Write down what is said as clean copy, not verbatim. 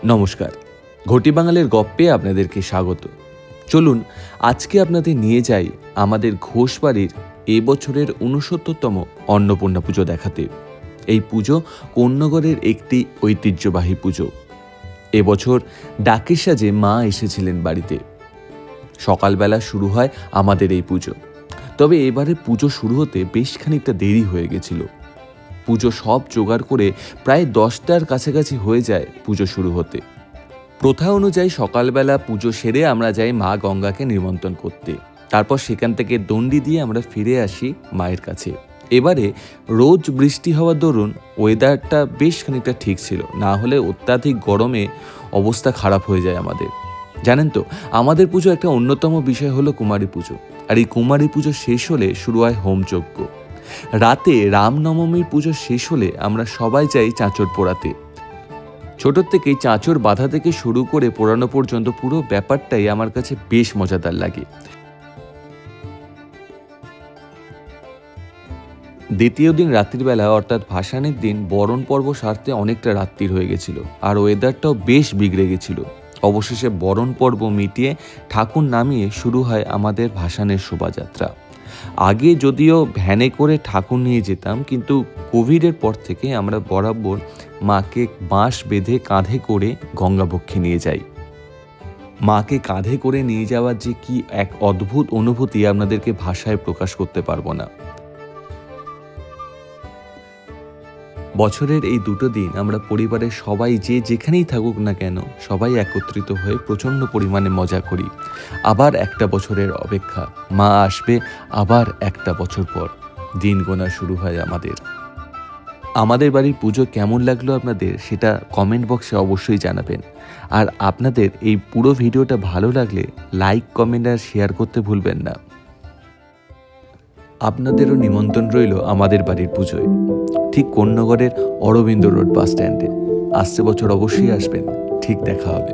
নমস্কার, ঘটি বাঙালির গপ্পে আপনাদেরকে স্বাগত। চলুন আজকে আপনাদের নিয়ে যাই আমাদের ঘোষবাড়ির এবছরের ৬৯তম অন্নপূর্ণা পুজো দেখাতে। এই পুজো কোন্নগরের একটি ঐতিহ্যবাহী পুজো। এবছর ডাকের সাজে মা এসেছিলেন বাড়িতে। সকালবেলা শুরু হয় আমাদের এই পুজো। তবে এবারে পুজো শুরু হতে বেশ খানিকটা দেরি হয়ে গেছিল। পুজো সব জোগাড় করে প্রায় 10টার কাছাকাছি হয়ে যায় পুজো শুরু হতে। প্রথা অনুযায়ী সকালবেলা পুজো সেরে আমরা যাই মা গঙ্গাকে নিমন্ত্রণ করতে। তারপর সেখান থেকে দণ্ডি দিয়ে আমরা ফিরে আসি মায়ের কাছে। এবারে রোজ বৃষ্টি হওয়ার দরুন ওয়েদারটা বেশ খানিকটা ঠিক ছিল, না হলে অত্যাধিক গরমে অবস্থা খারাপ হয়ে যায় আমাদের। জানেন তো, আমাদের পুজো একটা অন্যতম বিষয় হলো কুমারী পুজো। আর এই কুমারী পুজো শেষ হলে শুরু হয় হোমযজ্ঞ। রাতে রামনবমীর পুজো শেষ হলে আমরা সবাই যাই চাঁচর পোড়াতে। ছোটোর থেকেই চাঁচর বাঁধা থেকে শুরু করে পোড়ানো পর্যন্ত পুরো ব্যাপারটাই আমার কাছে বেশ মজাদার লাগে। দ্বিতীয় দিন রাত্রিবেলা অর্থাৎ ভাসানের দিন বরণ পর্ব সারতে অনেকটা রাত্রির হয়ে গেছিল, আর ওয়েদারটাও বেশ বিগড়ে গেছিল। অবশেষে বরণ পর্ব মিটিয়ে ঠাকুর নামিয়ে শুরু হয় আমাদের ভাসানের শোভাযাত্রা। আগে যদিও ভ্যানে করে ঠাকুর নিয়ে যেতাম, কিন্তু কোভিডের পর থেকে আমরা বরাবর মাকে বাঁশ বেঁধে কাঁধে করে গঙ্গাবক্ষে নিয়ে যাই। মাকে কাঁধে করে নিয়ে যাওয়ার যে কি এক অদ্ভুত অনুভূতি আপনাদেরকে ভাষায় প্রকাশ করতে পারবো না। বছরের এই দুটো দিন আমরা পরিবারের সবাই যে যেখানেই থাকুক না কেন সবাই একত্রিত হয়ে প্রচণ্ড পরিমাণে মজা করি। আবার একটা বছরের অপেক্ষা, মা আসবে আবার একটা বছর পর। দিন গোনা শুরু হয় আমাদের বাড়ির পুজো কেমন লাগলো আপনাদের সেটা কমেন্ট বক্সে অবশ্যই জানাবেন। আর আপনাদের এই পুরো ভিডিওটা ভালো লাগলে লাইক, কমেন্ট আর শেয়ার করতে ভুলবেন না। আপনাদেরও নিমন্ত্রণ রইল আমাদের বাড়ির পুজোয়, ঠিক কোন্নগরের অরবিন্দ রোড বাস স্ট্যান্ডে। আসছে বছর অবশ্যই আসবেন, ঠিক দেখা হবে।